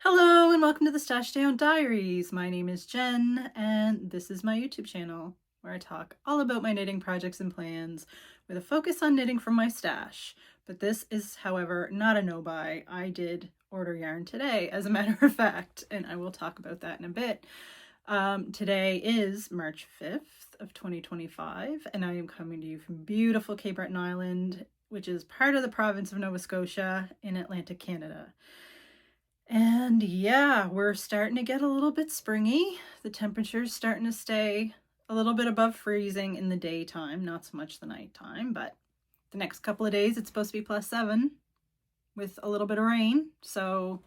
Hello and welcome to the Diaries. My name is Jen and this is my YouTube channel where I talk all about my knitting projects and plans with a focus on knitting from my stash. But this is, however, not a no-buy. I did order yarn today, as a matter of fact, and I will talk about that in a bit. Today is March 5th of 2025 and I am coming to you from beautiful Cape Breton Island, which is part of the province of Nova Scotia in Atlantic Canada. And yeah, we're starting to get a little bit springy. The temperature's starting to stay a little bit above freezing in the daytime, not so much the nighttime, but the next couple of days it's supposed to be +7 with a little bit of rain, so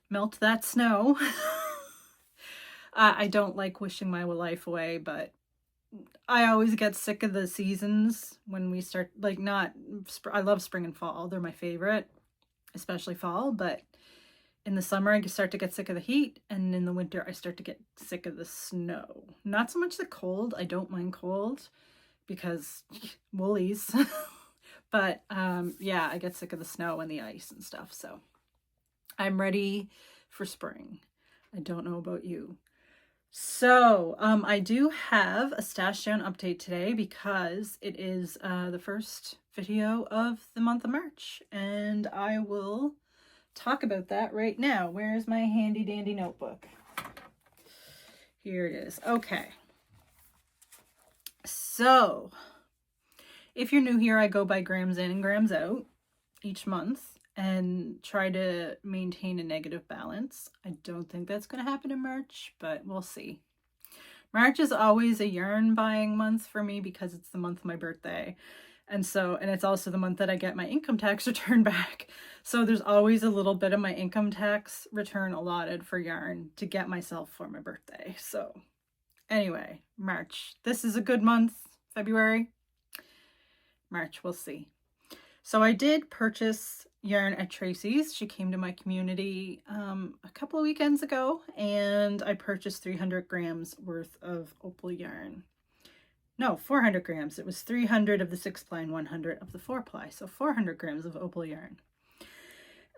melt that snow. I don't like wishing my life away, but I always get sick of the seasons when we start, like, I love spring and fall. They're my favorite, especially fall, but in the summer, I start to get sick of the heat, and in the winter, I start to get sick of the snow. Not so much the cold. I don't mind cold because woolies. But yeah, I get sick of the snow and the ice and stuff. So I'm ready for spring. I don't know about you. So I do have a stash down update today because it is the first video of the month of March, and I will talk about that right now. Where is my handy dandy notebook? Here it is. Okay. So, if you're new here, I go by grams in and grams out each month and try to maintain a negative balance. I don't think that's going to happen in March, but we'll see. March is always a yarn buying month for me because it's the month of my birthday. And it's also the month that I get my income tax return back. So there's always a little bit of my income tax return allotted for yarn to get myself for my birthday. So anyway, March. This is a good month. February. March, we'll see. So I did purchase yarn at Tracy's. She came to my community a couple of weekends ago, and I purchased 300 grams worth of opal yarn. No, 400 grams. It was 300 of the 6-ply and 100 of the 4-ply. So 400 grams of opal yarn.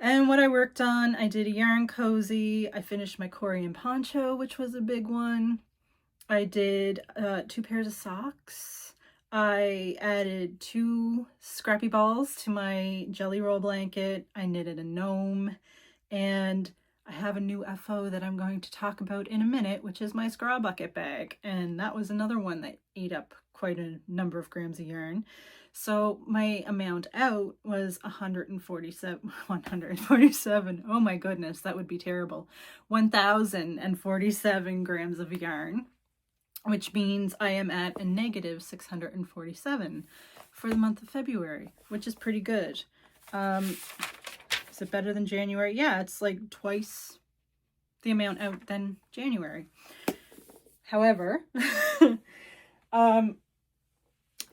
And what I worked on, I did a yarn cozy. I finished my Korean poncho, which was a big one. I did 2 pairs of socks. I added 2 scrappy balls to my jelly roll blanket. I knitted a gnome. And I have a new FO that I'm going to talk about in a minute, which is my scraw bucket bag. And that was another one that ate up quite a number of grams of yarn. So my amount out was 147. Oh my goodness, that would be terrible. 1,047 grams of yarn, which means I am at a negative 647 for the month of February, which is pretty good. Is it better than January? Yeah, it's like twice the amount out than January. However,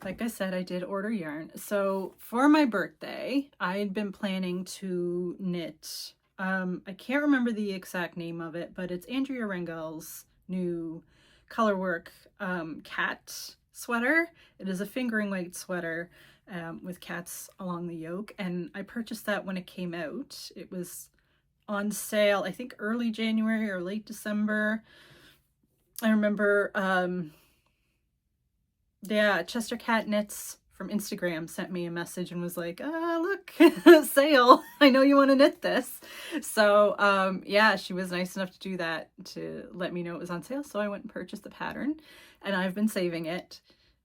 like I said, I did order yarn. So for my birthday, I had been planning to knit, I can't remember the exact name of it, but it's Andrea Rengel's new colorwork cat sweater. It is a fingering weight sweater with cats along the yoke, and I purchased that when it came out. It was on sale, I think early January or late December. I remember, yeah, Chester Cat Knits from Instagram sent me a message and was like, look, sale. I know you want to knit this. So, yeah, she was nice enough to do that, to let me know it was on sale. So I went and purchased the pattern, and I've been saving it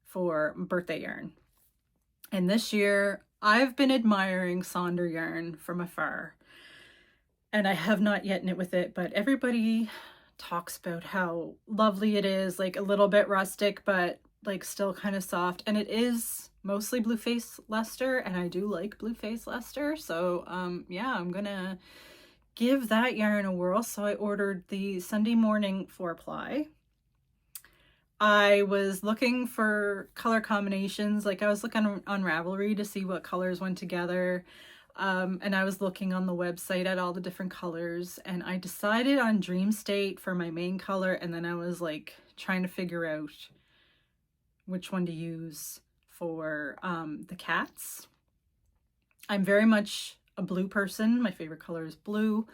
for birthday yarn. And this year, I've been admiring Sonder yarn from afar. And I have not yet knit with it, but everybody talks about how lovely it is, like a little bit rustic, but like still kind of soft. And it is mostly blue face Leicester, and I do like blue face Leicester. So yeah, I'm gonna give that yarn a whirl. So I ordered the Sunday morning 4-ply. I was looking for color combinations. Like I was looking on Ravelry to see what colors went together. And I was looking on the website at all the different colors, and I decided on Dream State for my main color. And then I was like trying to figure out which one to use for the cats. I'm very much a blue person. My favorite color is blue.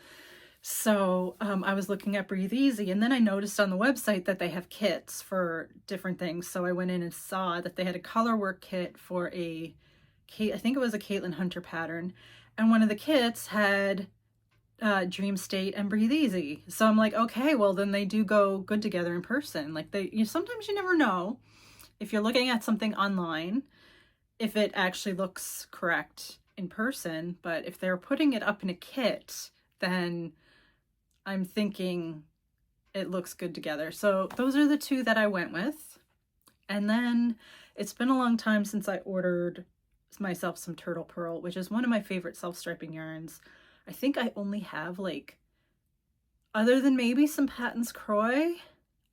So I was looking at Breathe Easy, and then I noticed on the website that they have kits for different things. So I went in and saw that they had a color work kit for I think it was a Caitlin Hunter pattern, and one of the kits had Dream State and Breathe Easy. So I'm like, okay, well then they do go good together in person. Like sometimes you never know if you're looking at something online if it actually looks correct in person, but if they're putting it up in a kit, then I'm thinking it looks good together. So those are the two that I went with. And then it's been a long time since I ordered myself some turtle pearl, which is one of my favorite self-striping yarns. I think I only have, like, other than maybe some Patton's Croix,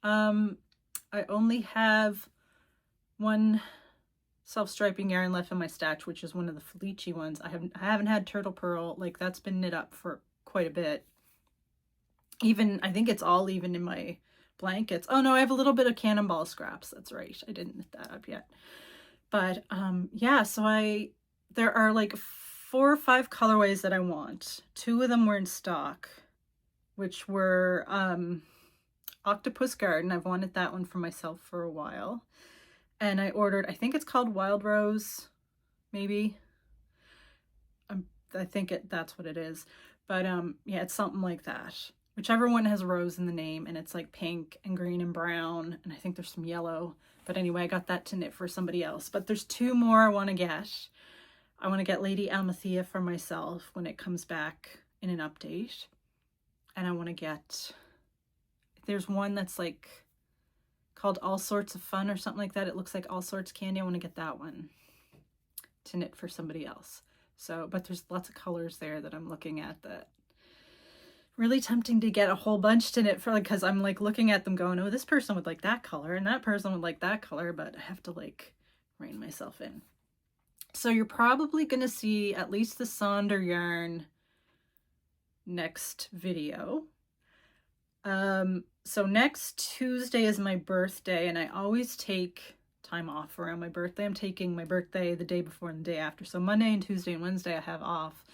I only have one self-striping yarn left in my stash, which is one of the Felici ones. I haven't had turtle pearl. Like, that's been knit up for quite a bit. Even, I think it's all even in my blankets. Oh no, I have a little bit of cannonball scraps. That's right. I didn't knit that up yet. But yeah, so there are like 4 or 5 colorways that I want. 2 of them were in stock, which were Octopus Garden. I've wanted that one for myself for a while. And I ordered, I think it's called Wild Rose, maybe. I think that's what it is. But yeah, it's something like that. Whichever one has rose in the name, and it's like pink and green and brown, and I think there's some yellow. But anyway, I got that to knit for somebody else. But there's 2 more I want to get. I want to get Lady Almathea for myself when it comes back in an update. And I want to get, there's one that's like called All Sorts of Fun or something like that. It looks like All Sorts Candy. I want to get that one to knit for somebody else. So, but there's lots of colors there that I'm looking at that really tempting to get a whole bunch to knit for, like, because I'm like looking at them going, oh, this person would like that color and that person would like that color, but I have to like rein myself in. So you're probably going to see at least the Sonder yarn next video. So next Tuesday is my birthday, and I always take time off around my birthday. I'm taking my birthday the day before and the day after. So Monday and Tuesday and Wednesday I have off.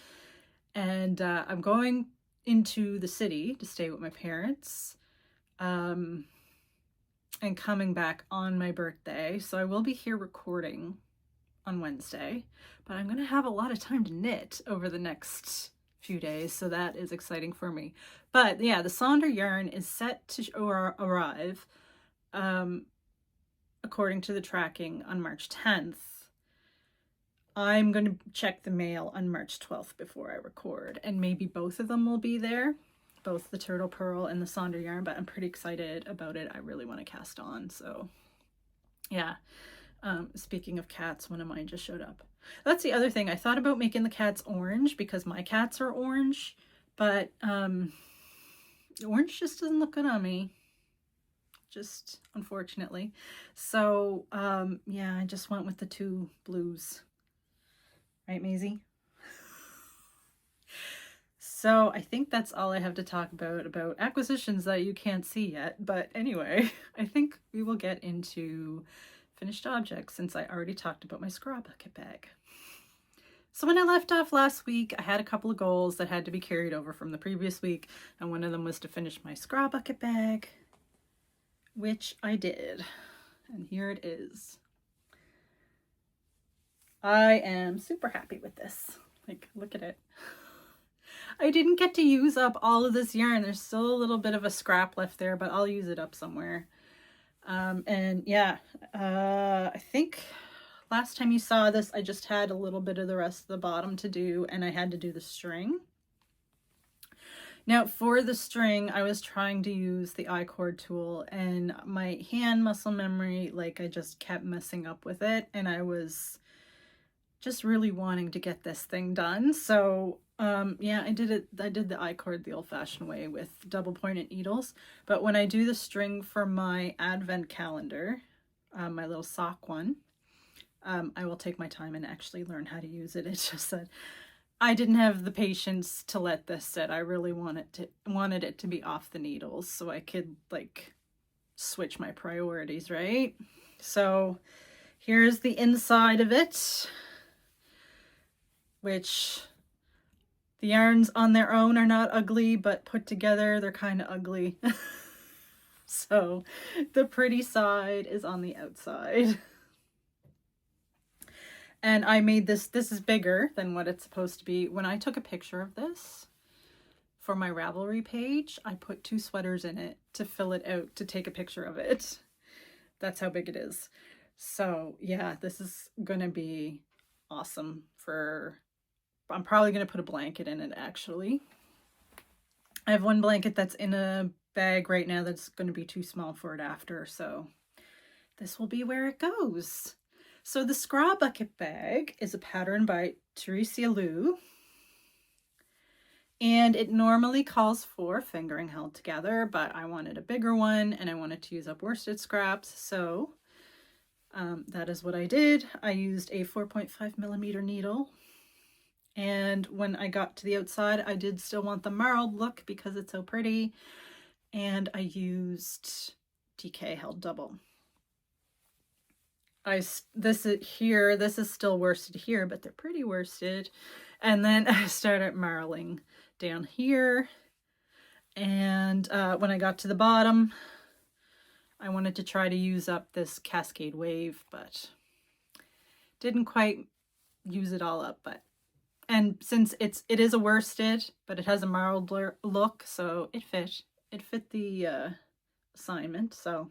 And I'm going into the city to stay with my parents, and coming back on my birthday. So I will be here recording on Wednesday, but I'm going to have a lot of time to knit over the next few days, so that is exciting for me. But yeah, the Sonder yarn is set to arrive, according to the tracking, on March 10th. I'm going to check the mail on March 12th before I record, and maybe both of them will be there, both the Turtle Pearl and the Sonder yarn, but I'm pretty excited about it. I really want to cast on, so yeah. Speaking of cats, one of mine just showed up. That's the other thing. I thought about making the cats orange because my cats are orange, but orange just doesn't look good on me. Just unfortunately. So yeah, I just went with the 2 blues. Right, Maisie? So I think that's all I have to talk about acquisitions that you can't see yet. But anyway, I think we will get into finished objects since I already talked about my scrap bucket bag. So when I left off last week, I had a couple of goals that had to be carried over from the previous week, and one of them was to finish my scrap bucket bag, which I did. And here it is. I am super happy with this. Like, look at it. I didn't get to use up all of this yarn. There's still a little bit of a scrap left there, but I'll use it up somewhere. And yeah, I think last time you saw this, I just had a little bit of the rest of the bottom to do, and I had to do the string. Now for the string, I was trying to use the I-cord tool, and my hand muscle memory, like, I just kept messing up with it, and I was just really wanting to get this thing done. So yeah, I did the I-cord the old-fashioned way with double pointed needles. But when I do the string for my advent calendar, my little sock one, I will take my time and actually learn how to use it. It's just that I didn't have the patience to let this sit. I really wanted it to be off the needles so I could, like, switch my priorities, right? So here's the inside of it, which The yarns on their own are not ugly, but put together, they're kind of ugly. So the pretty side is on the outside. And I made this is bigger than what it's supposed to be. When I took a picture of this for my Ravelry page, I put 2 sweaters in it to fill it out, to take a picture of it. That's how big it is. So yeah, this is gonna be awesome for, I'm probably gonna put a blanket in it actually. I have one blanket that's in a bag right now that's gonna be too small for it after, so this will be where it goes. So the Scraw Bucket bag is a pattern by Teresa Liu. And it normally calls for fingering held together, but I wanted a bigger one and I wanted to use up worsted scraps. So that is what I did. I used a 4.5mm needle. And when I got to the outside, I did still want the marled look because it's so pretty. And I used DK held double. This is still worsted here, but they're pretty worsted. And then I started marling down here. And when I got to the bottom, I wanted to try to use up this Cascade Wave, but didn't quite use it all up. And since it is a worsted, but it has a marled look, so it fit the assignment. So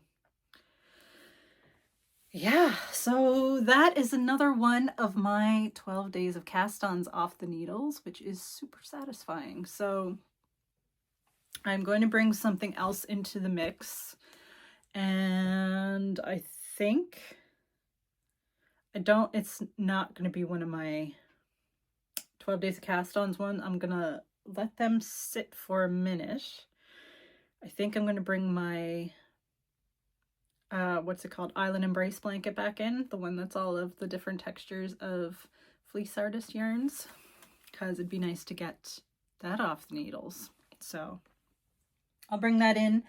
yeah, so that is another one of my 12 days of cast-ons off the needles, which is super satisfying. So I'm going to bring something else into the mix, and I think it's not going to be one of my 12 days of cast-ons one. I'm going to let them sit for a minute. I think I'm going to bring my what's it called, Island Embrace blanket back in, the one that's all of the different textures of Fleece Artist yarns, because it'd be nice to get that off the needles. So I'll bring that in.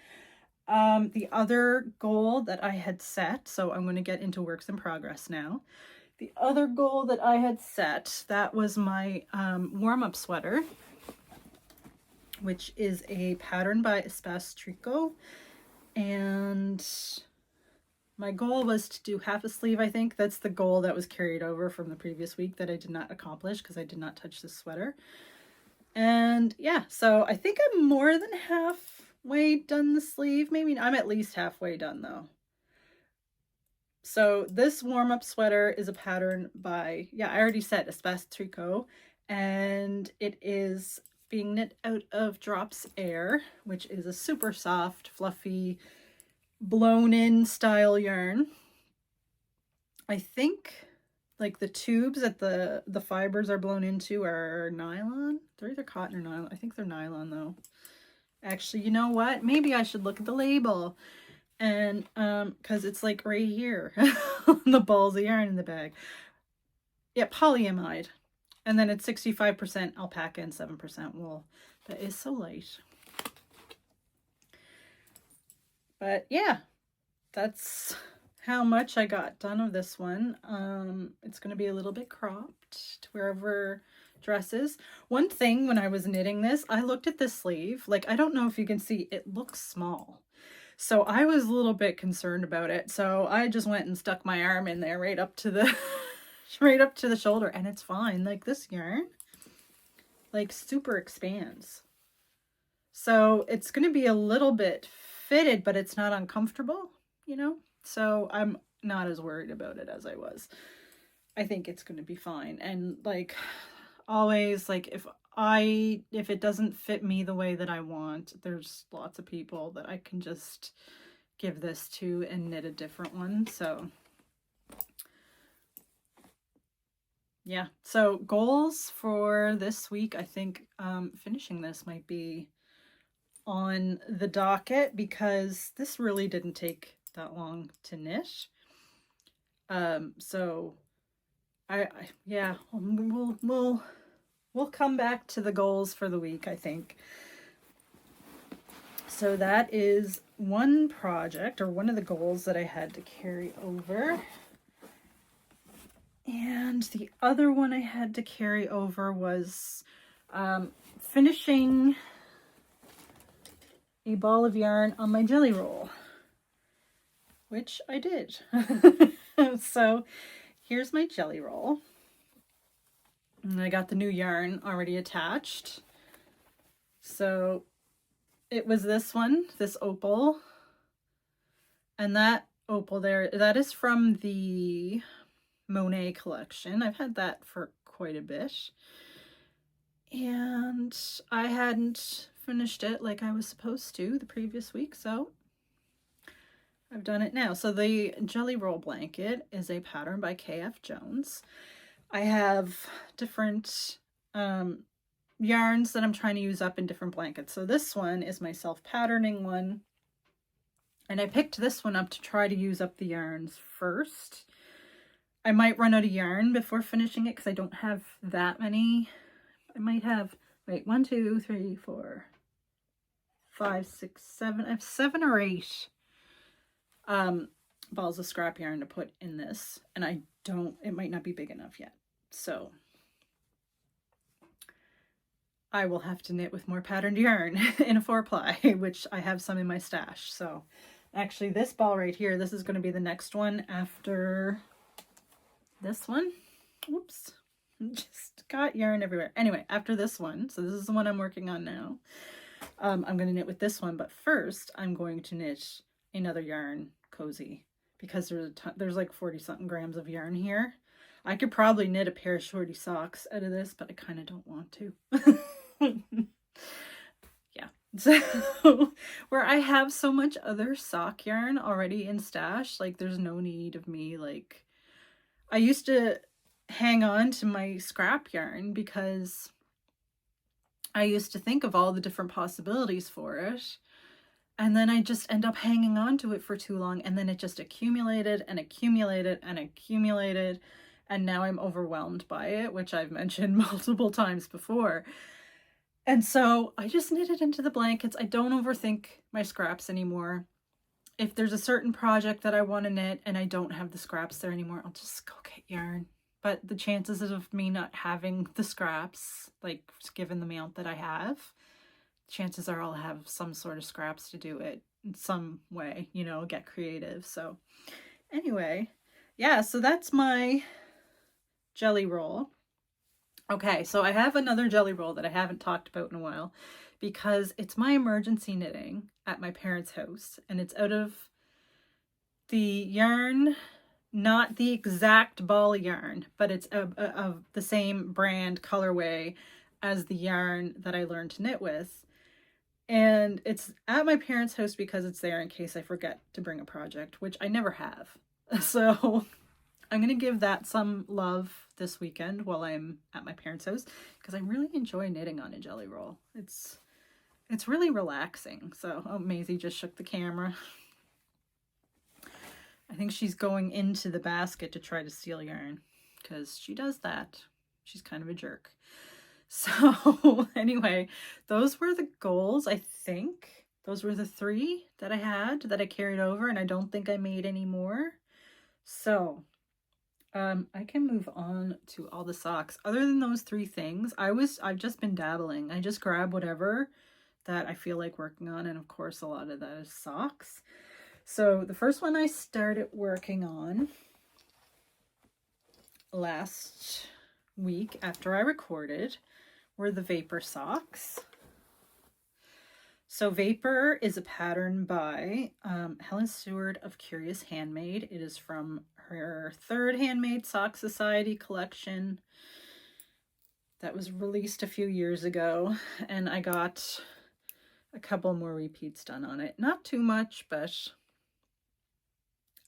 The other goal that I had set, so I'm going to get into works in progress now. The other goal that I had set, that was my warm-up sweater, which is a pattern by Espace Tricot, and my goal was to do half a sleeve, I think. That's the goal that was carried over from the previous week that I did not accomplish because I did not touch this sweater. And yeah, so I think I'm more than halfway done the sleeve. Maybe I'm at least halfway done though. So this warm-up sweater is a pattern by, yeah, I already said Espace Tricot, and it is being knit out of Drops Air, which is a super soft, fluffy, blown in style yarn. I think like the tubes that the fibers are blown into are nylon. They're either cotton or nylon. I think they're nylon though. Actually, you know what? Maybe I should look at the label. And because it's like right here on the balls of yarn in the bag. Yeah, polyamide. And then it's 65% alpaca and 7% wool. That is so light. But yeah, that's how much I got done of this one. It's going to be a little bit cropped to wherever dresses. One thing when I was knitting this, I looked at the sleeve. Like, I don't know if you can see, it looks small. So I was a little bit concerned about it. So I just went and stuck my arm in there right up to the right up to the shoulder, and it's fine. Like, this yarn like super expands. So it's going to be a little bit fitted, but it's not uncomfortable, you know? So I'm not as worried about it as I was. I think it's going to be fine. And like always, like if it doesn't fit me the way that I want, there's lots of people that I can just give this to and knit a different one. So yeah, so goals for this week, I think finishing this might be on the docket because this really didn't take that long to knit. So yeah, we'll come back to the goals for the week, I think. So that is one project, or one of the goals that I had to carry over. And the other one I had to carry over was Finishing a ball of yarn on my jelly roll, which I did. So here's my jelly roll. And I got the new yarn already attached. So it was this one, this opal. And that opal there, that is from the Monet collection. I've had that for quite a bit. And I hadn't finished it like I was supposed to the previous week, so I've done it now. So the Jelly Roll blanket is a pattern by K.F. Jones. I have different yarns that I'm trying to use up in different blankets. So this one is my self-patterning one. And I picked this one up to try to use up the yarns first. I might run out of yarn before finishing it because I don't have that many. I might have, wait, 1, 2, 3, 4, 5, 6, 7. I have 7 or 8 balls of scrap yarn to put in this. And it might not be big enough yet. So I will have to knit with more patterned yarn in a 4-ply, which I have some in my stash. So actually this ball right here, this is going to be the next one after this one. Oops. Just got yarn everywhere. Anyway, after this one, so this is the one I'm working on now. I'm going to knit with this one, but first I'm going to knit another yarn cozy because there's like 40 something grams of yarn here. I could probably knit a pair of shorty socks out of this, but I kind of don't want to. Yeah. So where I have so much other sock yarn already in stash, like there's no need of me, like I used to hang on to my scrap yarn because I used to think of all the different possibilities for it, and then I just end up hanging on to it for too long, and then it just accumulated and accumulated and accumulated, and now I'm overwhelmed by it, which I've mentioned multiple times before. And so I just knit it into the blankets. I don't overthink my scraps anymore. If there's a certain project that I want to knit and I don't have the scraps there anymore, I'll just go get yarn. But the chances of me not having the scraps, like given the amount that I have, chances are I'll have some sort of scraps to do it in some way, you know, get creative. So anyway, yeah, so that's my jelly roll. Okay, so I have another jelly roll that I haven't talked about in a while because it's my emergency knitting at my parents' house, and it's out of the yarn, not the exact ball yarn, but it's of the same brand colorway as the yarn that I learned to knit with. And it's at my parents' house because it's there in case I forget to bring a project, which I never have. So I'm going to give that some love this weekend while I'm at my parents' house because I really enjoy knitting on a jelly roll. It's really relaxing. So, oh, Maisie just shook the camera. I think she's going into the basket to try to steal yarn because she does that. She's kind of a jerk. So anyway, those were the goals, I think. Those were the 3 that I had that I carried over, and I don't think I made any more. So I can move on to all the socks. Other than those 3 things, I've just been dabbling. I just grab whatever that I feel like working on, and of course a lot of that is socks. So the first one I started working on last week after I recorded were the Vapor socks. So Vapor is a pattern by Helen Stewart of Curious Handmade. It is from her 3rd Handmade Sock Society collection that was released a few years ago, and I got a couple more repeats done on it. Not too much, but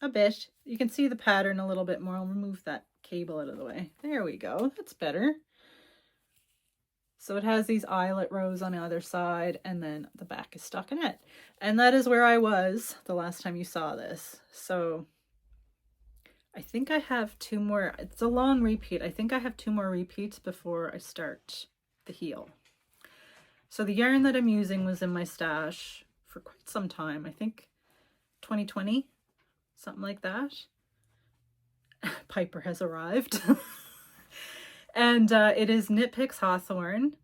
a bit. You can see the pattern a little bit more. I'll remove that cable out of the way. There we go. That's better. So it has these eyelet rows on the other side, and then the back is stockinette. And that is where I was the last time you saw this. So I think I have 2 more. It's a long repeat. I think I have 2 more repeats before I start the heel. So the yarn that I'm using was in my stash for quite some time. I think 2020, something like that. Piper has arrived. And it is Knit Picks Hawthorne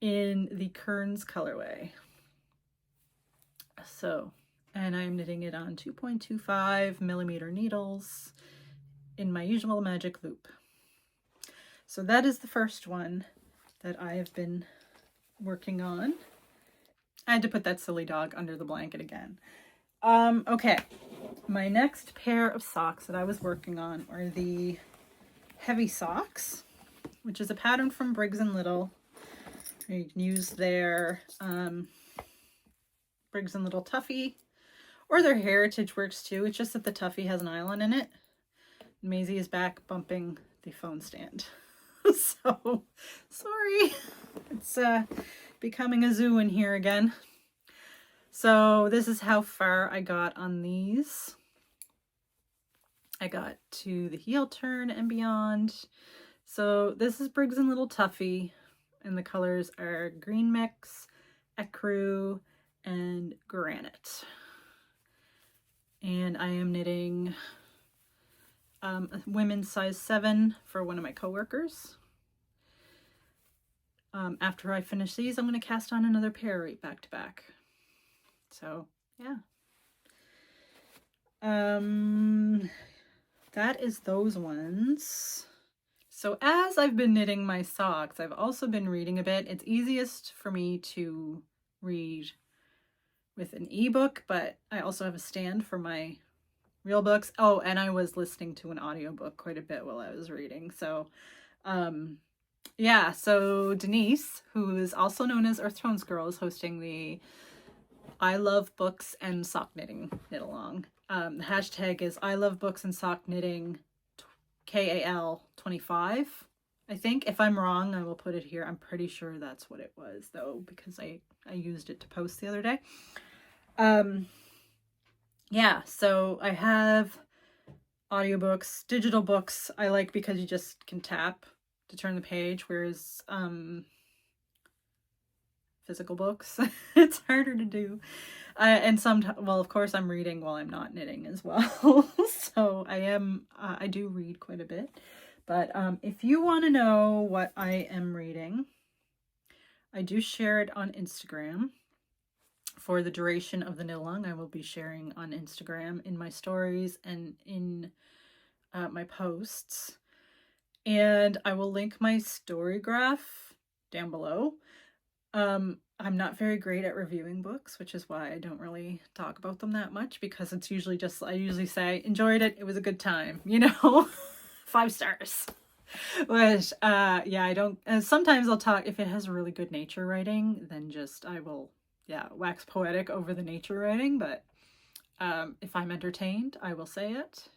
in the Kearns colorway. So, and I'm knitting it on 2.25 millimeter needles in my usual magic loop. So that is the first one that I have been working on. I had to put that silly dog under the blanket again. Okay, my next pair of socks that I was working on are the heavy socks, which is a pattern from Briggs & Little. You can use their Briggs & Little Tuffy, or their Heritage works too. It's just that the Tuffy has nylon in it. Maisie is back bumping the phone stand. So, sorry. It's becoming a zoo in here again. So this is how far I got on these. I got to the heel turn and beyond. So this is Briggs & Little Tuffy, and the colors are Green Mix, Ecru, and Granite. And I am knitting a women's size 7 for one of my coworkers. After I finish these, I'm going to cast on another pair right back to back. So, yeah. That is those ones. So as I've been knitting my socks, I've also been reading a bit. It's easiest for me to read with an ebook, but I also have a stand for my real books. Oh, and I was listening to an audiobook quite a bit while I was reading. So, yeah, so Denise, who is also known as Earth Tones Girl, is hosting the I Love Books and Sock Knitting knit along. The hashtag is I Love Books and Sock Knitting KAL 25. I think. If I'm wrong, I will put it here. I'm pretty sure that's what it was, though, because I used it to post the other day. Yeah, so I have audiobooks, digital books I like because you just can tap to turn the page, whereas physical books, it's harder to do. And sometimes, well, of course I'm reading while I'm not knitting as well. So I do read quite a bit. But if you want to know what I am reading, I do share it on Instagram. For the duration of the knit along, I will be sharing on Instagram in my stories and in my posts. And I will link my story graph down below. I'm not very great at reviewing books, which is why I don't really talk about them that much, because it's usually just, I usually say, enjoyed it, it was a good time, you know, 5 stars. But yeah, I don't, sometimes I'll talk, if it has really good nature writing, then just, I will, yeah, wax poetic over the nature writing, but if I'm entertained, I will say it.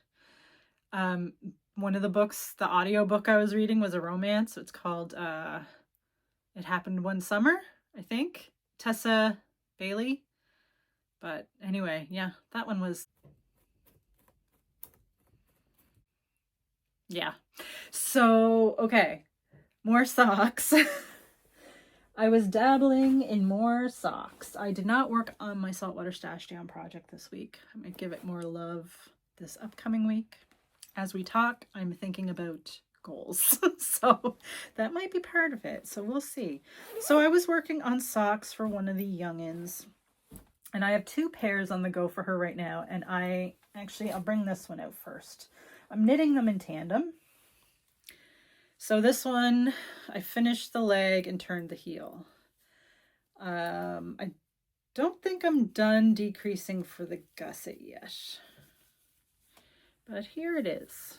One of the books, the audio book I was reading was a romance. It's called It Happened One Summer, I think. Tessa Bailey. But anyway, yeah, that one was... Yeah. So, okay. More socks. I was dabbling in more socks. I did not work on my saltwater stash down project this week. I might give it more love this upcoming week. As we talk, I'm thinking about goals. So that might be part of it. So we'll see. So I was working on socks for one of the youngins. And I have 2 pairs on the go for her right now. And I'll bring this one out first. I'm knitting them in tandem. So this one, I finished the leg and turned the heel. I don't think I'm done decreasing for the gusset yet. But here it is.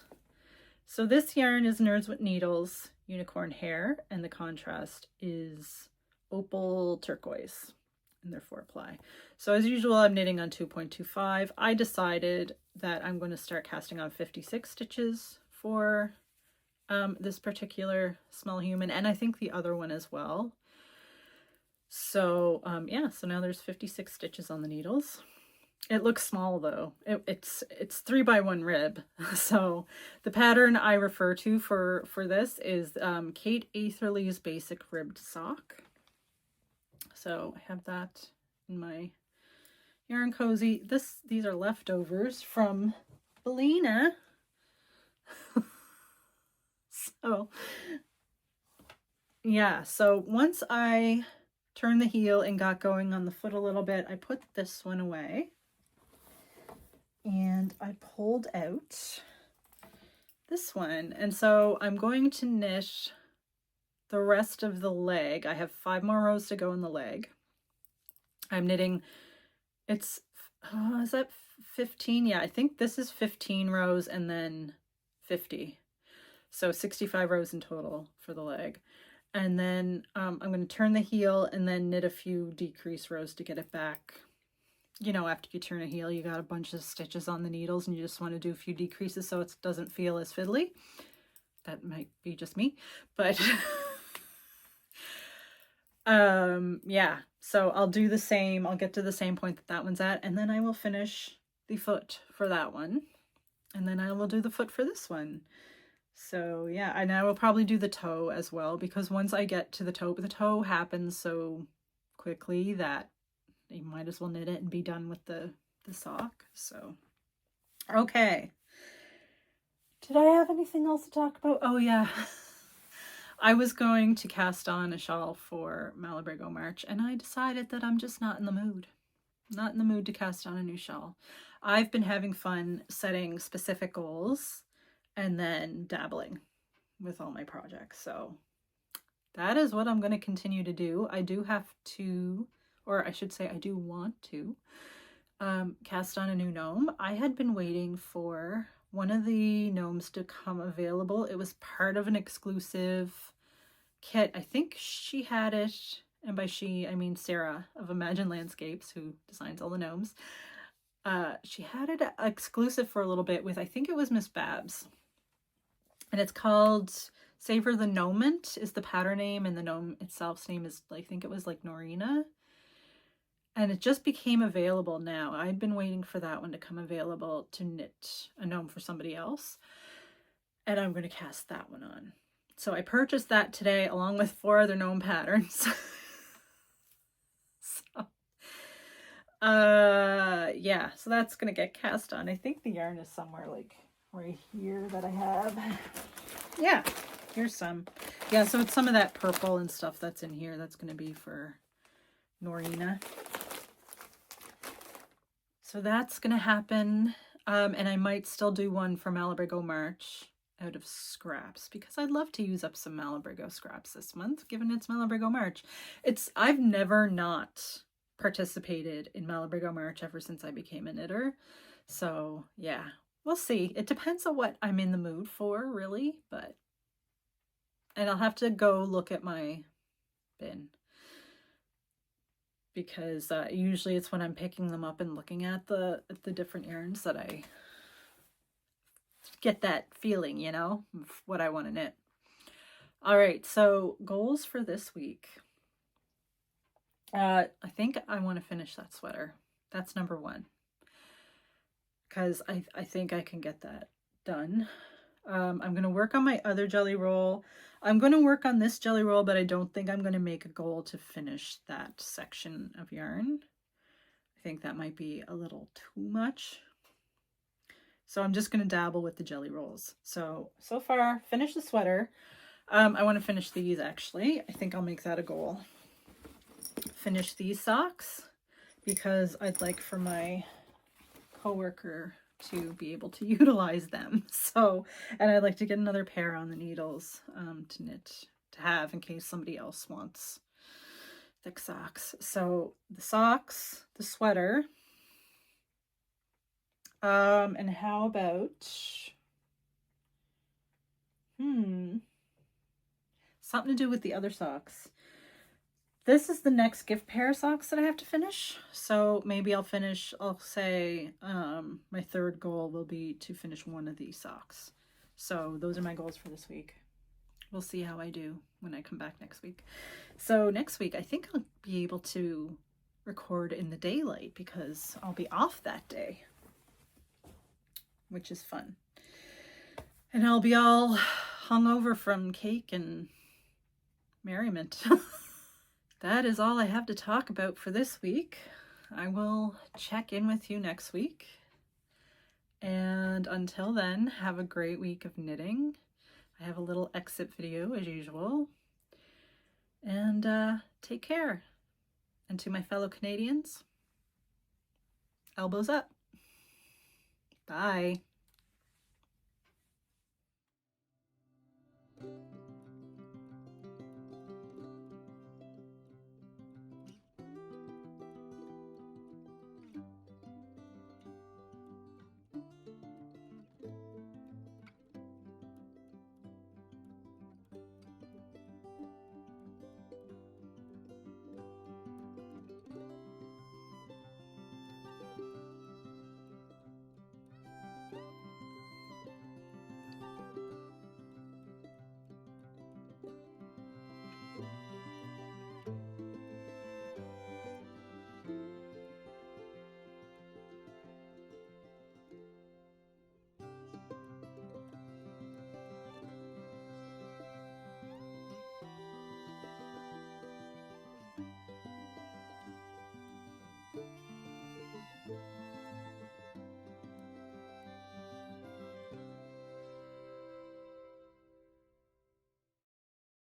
So this yarn is Nerds with Needles Unicorn Hair, and the contrast is Opal Turquoise in their 4-ply. So as usual, I'm knitting on 2.25. I decided that I'm going to start casting on 56 stitches for this particular small human, and I think the other one as well. So yeah, so now there's 56 stitches on the needles. It looks small though. It's 3x1 rib. So the pattern I refer to for this is Kate Atherley's Basic Ribbed Sock. So I have that in my yarn cozy. These are leftovers from Belina. So yeah, so once I turned the heel and got going on the foot a little bit, I put this one away and I pulled out this one. And so I'm going to knit the rest of the leg. I have 5 more rows to go in the leg. I'm knitting, it's, is that 15? Yeah, I think this is 15 rows and then 50. So 65 rows in total for the leg. And then I'm going to turn the heel and then knit a few decrease rows to get it back. You know, after you turn a heel, you got a bunch of stitches on the needles and you just want to do a few decreases so it doesn't feel as fiddly. That might be just me, but yeah, so I'll do the same. I'll get to the same point that that one's at, and then I will finish the foot for that one. And then I will do the foot for this one. So yeah, and I will probably do the toe as well, because once I get to the toe happens so quickly that you might as well knit it and be done with the sock. So, okay. Did I have anything else to talk about? Oh yeah. I was going to cast on a shawl for Malabrigo March, and I decided that I'm just not in the mood. Not in the mood to cast on a new shawl. I've been having fun setting specific goals and then dabbling with all my projects. So that is what I'm going to continue to do. I do have to, or I should say I do want to, cast on a new gnome. I had been waiting for one of the gnomes to come available. It was part of an exclusive kit. I think she had it, and by she I mean Sarah of Imagine Landscapes, who designs all the gnomes. She had it exclusive for a little bit with, I think it was Miss Babs, and it's called Savor the Gnomant is the pattern name, and the gnome itself's name is, I think it was like Norina. And it just became available now. I'd been waiting for that one to come available to knit a gnome for somebody else. And I'm going to cast that one on. So I purchased that today along with 4 other gnome patterns. So, yeah, so that's going to get cast on. I think the yarn is somewhere like right here that I have. Yeah, here's some. Yeah, so it's some of that purple and stuff that's in here. That's going to be for Norina. So that's going to happen, and I might still do one for Malabrigo March out of scraps, because I'd love to use up some Malabrigo scraps this month, given it's Malabrigo March. I've never not participated in Malabrigo March ever since I became a knitter. So yeah, we'll see. It depends on what I'm in the mood for, really, and I'll have to go look at my bin, because usually it's when I'm picking them up and looking at the different yarns that I get that feeling, you know, of what I want to knit. All right, so goals for this week. I think I want to finish that sweater. That's number 1, because I think I can get that done. I'm going to work on my other jelly roll. I'm going to work on this jelly roll, but I don't think I'm going to make a goal to finish that section of yarn. I think that might be a little too much. So I'm just going to dabble with the jelly rolls. So far, finish the sweater. I want to finish these, actually. I think I'll make that a goal. Finish these socks, because I'd like for my coworker to be able to utilize them. So, and I'd like to get another pair on the needles to knit, to have in case somebody else wants thick socks. So the socks, the sweater, and how about something to do with the other socks. This is the next gift pair of socks that I have to finish. So maybe I'll say my 3rd goal will be to finish one of these socks. So those are my goals for this week. We'll see how I do when I come back next week. So next week, I think I'll be able to record in the daylight, because I'll be off that day, which is fun. And I'll be all hungover from cake and merriment. That is all I have to talk about for this week. I will check in with you next week. And until then, have a great week of knitting. I have a little exit video as usual. And take care. And to my fellow Canadians, elbows up. Bye.